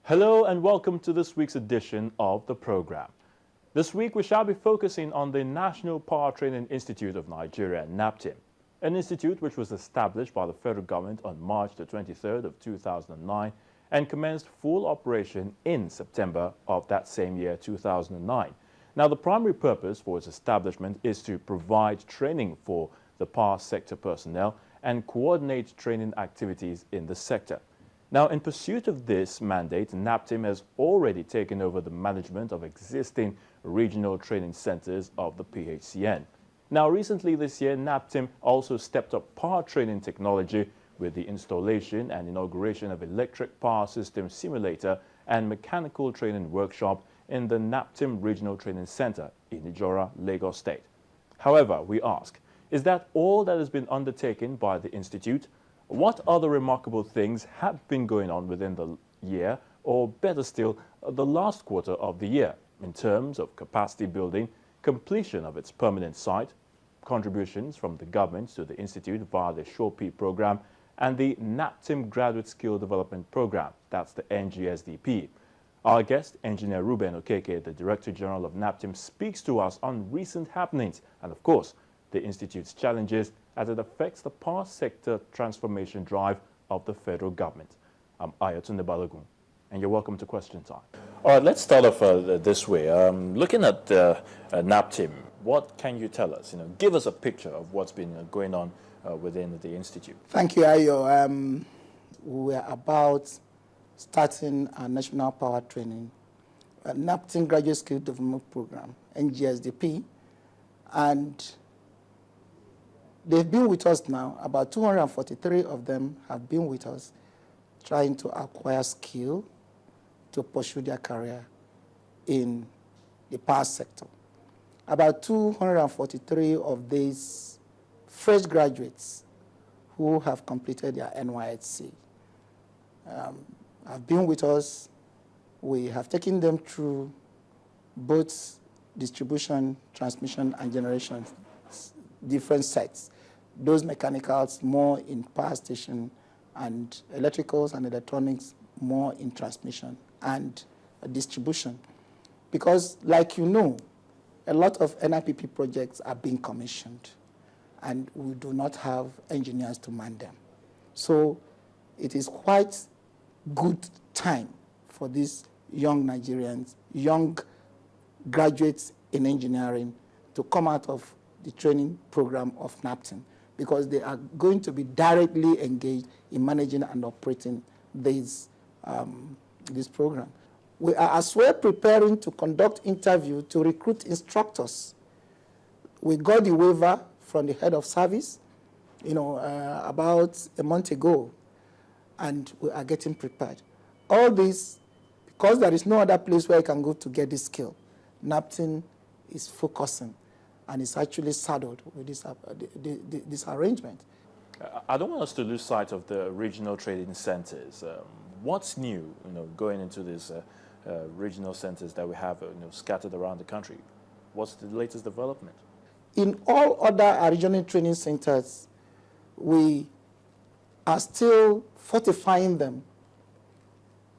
Hello and welcome to this week's edition of the program. This week we shall be focusing on the National Power Training Institute of Nigeria, NAPTIM, an institute which was established by the federal government on March the 23rd of 2009 and commenced full operation in September of that same year, 2009. Now, the primary purpose for its establishment is to provide training for the power sector personnel and coordinate training activities in the sector. Now, in pursuit of this mandate, NAPTIM has already taken over the management of existing regional training centers of the PHCN. Now, recently this year, NAPTIM also stepped up power training technology with the installation and inauguration of electric power system simulator and mechanical training workshop in the NAPTIM Regional Training Center in Ijora, Lagos State. However, we ask, is that all that has been undertaken by the institute? What other remarkable things have been going on within the year, or better still, the last quarter of the year, in terms of capacity building, completion of its permanent site, contributions from the government to the institute via the SHOPI program, and the NAPTIM Graduate Skill Development Program, that's the NGSDP. Our guest, Engineer Ruben Okeke, the Director General of NAPTIM, speaks to us on recent happenings and, of course, the institute's challenges as it affects the power sector transformation drive of the federal government. I'm Ayatunde Balogun, and you're welcome to Question Time. All right, let's start off this way. Looking at NAPTIM, what can you tell us? Give us a picture of what's been going on within the institute. Thank you, Ayo. We're about starting our national power training, NAPTIM Graduate Skill Development Program, NGSDP, and they've been with us now. About 243 of them have been with us, trying to acquire skill to pursue their career in the power sector. About 243 of these fresh graduates who have completed their NYSC have been with us. We have taken them through both distribution, transmission, and generation, different sets. Those mechanicals more in power station, and electricals and electronics more in transmission and distribution. Because, like you know, a lot of NIPP projects are being commissioned, and we do not have engineers to man them. So it is quite good time for these young Nigerians, young graduates in engineering, to come out of the training program of NAPTIM, because they are going to be directly engaged in managing and operating this program. We are as well preparing to conduct interview to recruit instructors. We got the waiver from the head of service, about a month ago, and we are getting prepared. All this, because there is no other place where you can go to get this skill, NAPTIM is focusing and is actually saddled with this arrangement. I don't want us to lose sight of the regional training centers. What's new, going into these regional centers that we have, scattered around the country? What's the latest development? In all other regional training centers, we are still fortifying them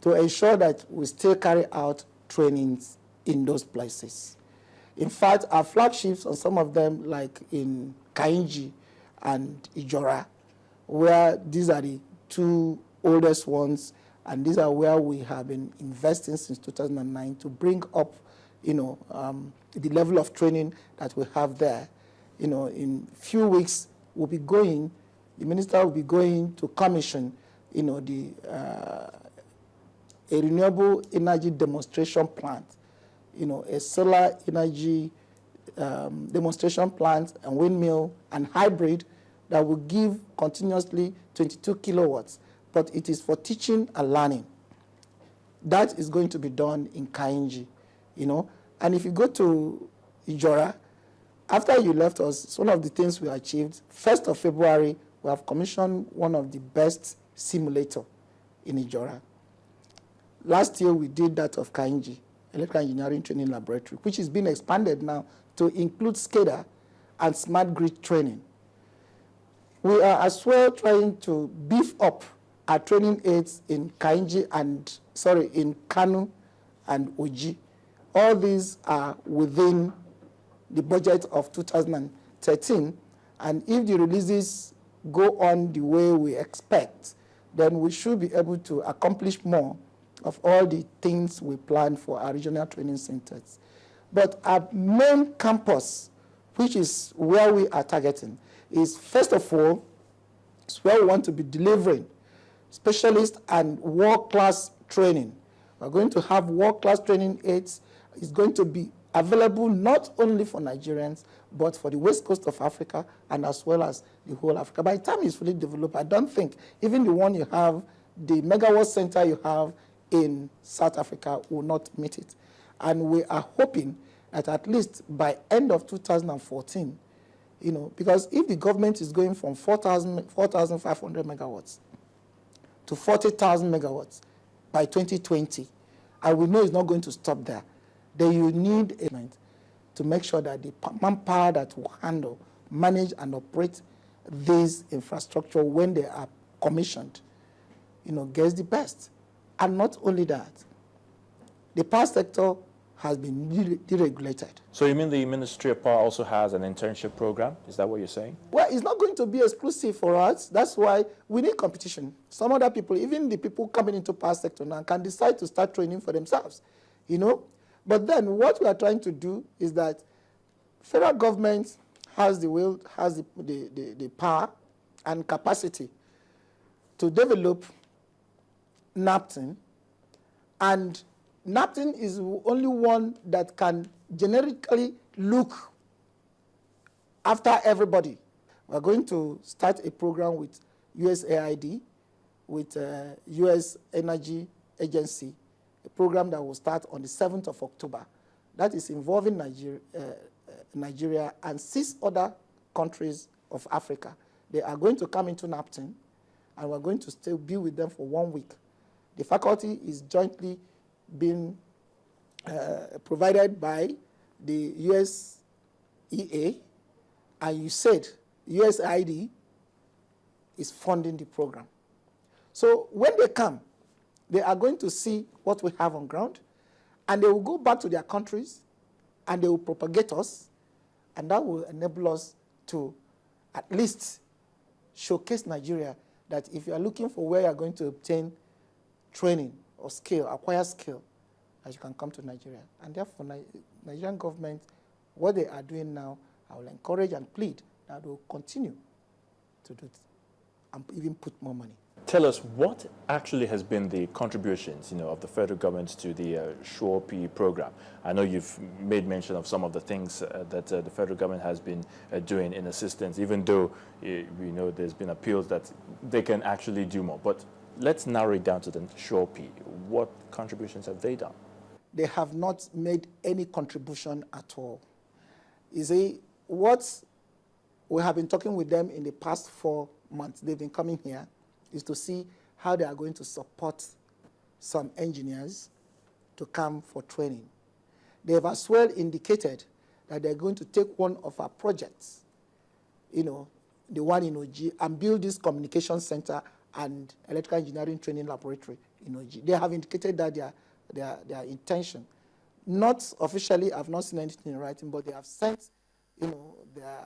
to ensure that we still carry out trainings in those places. In fact, our flagships on some of them, like in Kainji and Ijora, where these are the two oldest ones, and these are where we have been investing since 2009 to bring up, the level of training that we have there. In few weeks, the minister will be going to commission, a renewable energy demonstration plant, a solar energy demonstration plant, and windmill and hybrid that will give continuously 22 kilowatts, but it is for teaching and learning. That is going to be done in Kainji, And if you go to Ijora, after you left us, it's one of the things we achieved. 1st of February, we have commissioned one of the best simulator in Ijora. Last year, we did that of Kainji, Electrical Engineering Training Laboratory, which is being expanded now to include SCADA and smart grid training. We are as well trying to beef up are training aids in in Kanu and Oji. All these are within the budget of 2013, and if the releases go on the way we expect, then we should be able to accomplish more of all the things we plan for our regional training centers. But our main campus, which is where we are targeting, is first of all, it's where we want to be delivering specialist and world-class training. We're going to have world-class training aids. It's going to be available not only for Nigerians, but for the west coast of Africa and as well as the whole Africa. By the time it's fully developed, I don't think even the one you have, the megawatt center you have in South Africa will not meet it. And we are hoping that at least by end of 2014, because if the government is going from 4,500 megawatts to 40,000 megawatts by 2020, and we know it's not going to stop there, then you need a to make sure that the manpower that will handle, manage, and operate these infrastructure when they are commissioned, gets the best. And not only that, the power sector has been deregulated. So you mean the Ministry of Power also has an internship program? Is that what you're saying? Well, it's not going to be exclusive for us. That's why we need competition. Some other people, even the people coming into power sector now, can decide to start training for themselves, But then what we are trying to do is that federal government has the will, has the power and capacity to develop napkin, and napkin is the only one that can generically look after everybody. We're going to start a program with USAID, with US Energy Agency, a program that will start on the 7th of October. That is involving Nigeria and 6 other countries of Africa. They are going to come into napkin, and we're going to still be with them for 1 week. The faculty is jointly being provided by the USEA, and you said USAID is funding the program. So when they come, they are going to see what we have on ground, and they will go back to their countries, and they will propagate us, and that will enable us to at least showcase Nigeria that if you are looking for where you are going to obtain training or skill, acquire skill, that you can come to Nigeria. And therefore, Nigerian government, what they are doing now, I will encourage and plead that they will continue to do it and even put more money. Tell us what actually has been the contributions, of the federal government to the SURE-P program. I know you've made mention of some of the things that the federal government has been doing in assistance, even though we know there's been appeals that they can actually do more. But let's narrow it down to the SURE-P. What contributions have they done? They have not made any contribution at all. You see, what we have been talking with them in the past 4 months, they've been coming here, is to see how they are going to support some engineers to come for training. They have as well indicated that they're going to take one of our projects, the one in Oji, and build this communication center and electrical engineering training laboratory in Oji. They have indicated that their intention. Not officially, I've not seen anything in writing, but they have sent, their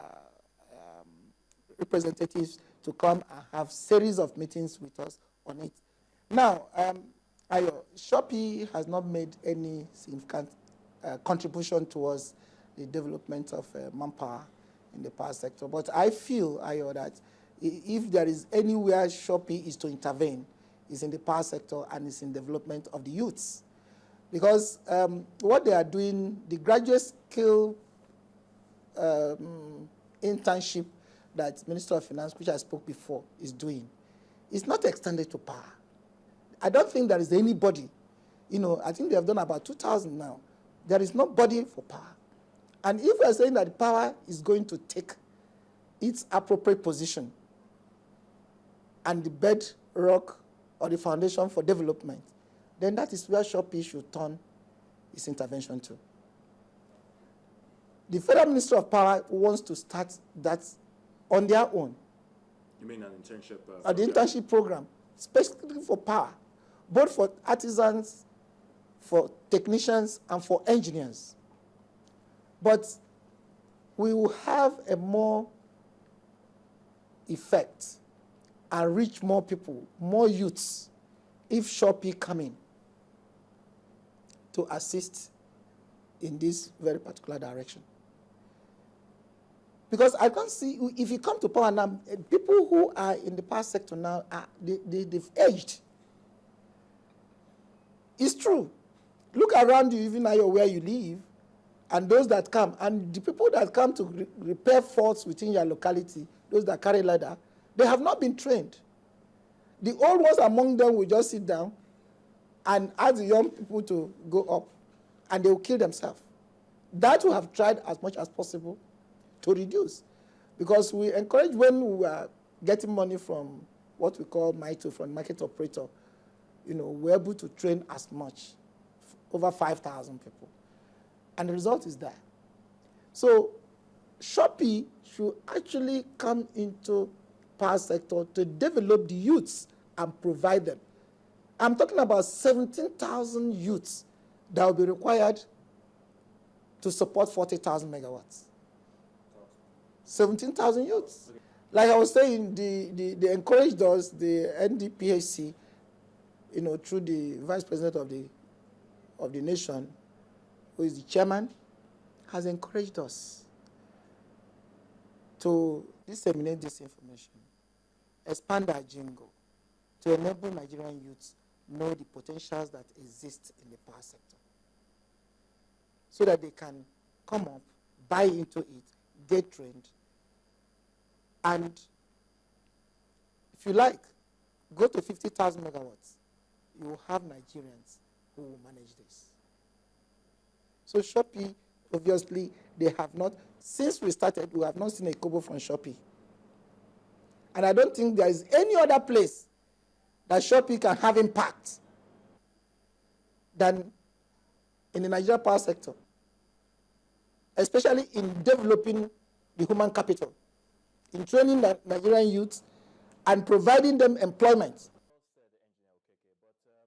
representatives to come and have series of meetings with us on it. Now, Ayo, SURE-P has not made any significant contribution towards the development of manpower in the power sector. But I feel, Ayo, that if there is anywhere SURE-P is to intervene, it's in the power sector and it's in development of the youths. Because what they are doing, the graduate skill internship that Minister of Finance, which I spoke before, is doing, is not extended to power. I don't think there is anybody, I think they have done about 2,000 now. There is nobody for power. And if we are saying that power is going to take its appropriate position and the bedrock or the foundation for development, then that is where SURE-P should turn its intervention to. The Federal Ministry of Power wants to start that on their own. You mean an internship the internship program. specifically for power, both for artisans, for technicians, and for engineers. But we will have a more effect and reach more people, more youths, if Shopee come in to assist in this very particular direction. Because I can't see, if you come to power now, people who are in the power sector now, they've aged. It's true. Look around you, even now where you live, and those that come, and the people that come to repair faults within your locality, those that carry ladder, they have not been trained. The old ones among them will just sit down and ask the young people to go up, and they will kill themselves. That we have tried as much as possible to reduce, because we encourage, when we are getting money from what we call MITO, from market operator, we're able to train as much, over 5,000 people. And the result is there. So Shopee should actually come into power sector to develop the youths and provide them. I'm talking about 17,000 youths that will be required to support 40,000 megawatts. 17,000 youths. Like I was saying, they encouraged us, the NDPHC, through the Vice President of the nation, who is the chairman, has encouraged us to disseminate this information, expand our jingle, to enable Nigerian youths know the potentials that exist in the power sector, so that they can come up, buy into it, get trained, and if you like, go to 50,000 megawatts. You will have Nigerians who will manage this. So Shopee, obviously, they have not, since we started, we have not seen a kobo from Shopee. And I don't think there is any other place that Shopee can have impact than in the Nigerian power sector, especially in developing the human capital, in training the Nigerian youths and providing them employment.